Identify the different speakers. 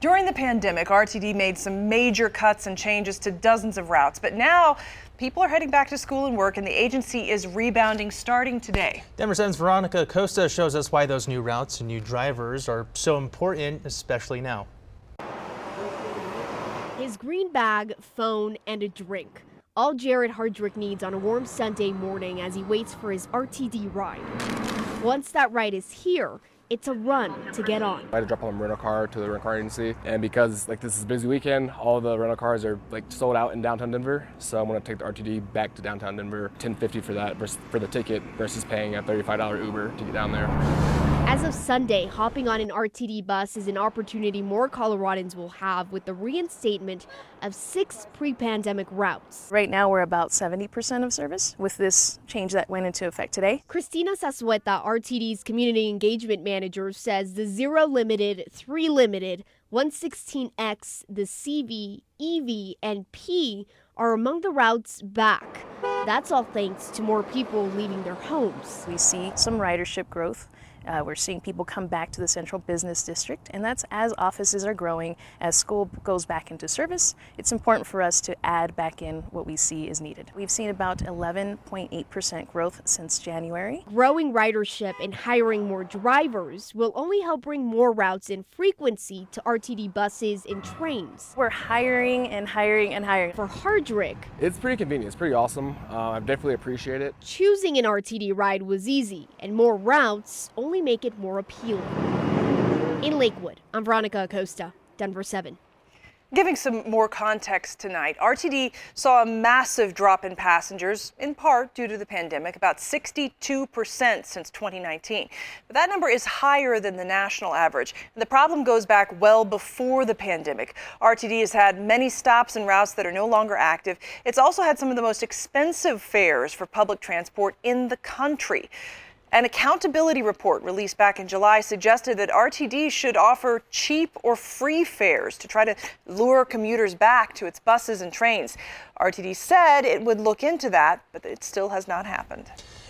Speaker 1: During the pandemic, RTD made some major cuts and changes to dozens of routes, but now people are heading back to school and work, and the agency is rebounding starting today.
Speaker 2: Denver 7's Veronica Acosta shows us why those new routes and new drivers are so important, especially now.
Speaker 3: His green bag, phone, and a drink. All Jared Hardrick needs on a warm Sunday morning as he waits for his RTD ride. Once that ride is here, it's a run to get on.
Speaker 4: I had to drop off a rental car to the rental car agency, and because this is a busy weekend, all the rental cars are sold out in downtown Denver. So I'm going to take the RTD back to downtown Denver, $10.50 for that for the ticket versus paying a $35 Uber to get down there.
Speaker 3: As of Sunday, hopping on an RTD bus is an opportunity more Coloradans will have with the reinstatement of 6 pre-pandemic routes.
Speaker 5: Right now, we're about 70% of service with this change that went into effect today.
Speaker 3: Christina Sasueta, RTD's community engagement manager, says the 0 limited, 3 limited, 116X, the CV, EV, and P are among the routes back. That's all thanks to more people leaving their homes.
Speaker 5: We see some ridership growth. We're seeing people come back to the central business district, and that's as offices are growing, as school goes back into service. It's important for us to add back in what we see is needed. We've seen about 11.8% growth since January.
Speaker 3: Growing ridership and hiring more drivers will only help bring more routes and frequency to RTD buses and trains.
Speaker 5: We're hiring and hiring and hiring.
Speaker 3: For Hardrick,
Speaker 4: it's pretty convenient. It's pretty awesome. I definitely appreciate it.
Speaker 3: Choosing an RTD ride was easy, and more routes only make it more appealing. In Lakewood, I'm Veronica Acosta, Denver 7.
Speaker 1: Giving some more context tonight, RTD saw a massive drop in passengers, in part due to the pandemic, about 62% since 2019. But that number is higher than the national average. And the problem goes back well before the pandemic. RTD has had many stops and routes that are no longer active. It's also had some of the most expensive fares for public transport in the country. An accountability report released back in July suggested that RTD should offer cheap or free fares to try to lure commuters back to its buses and trains. RTD said it would look into that, but it still has not happened.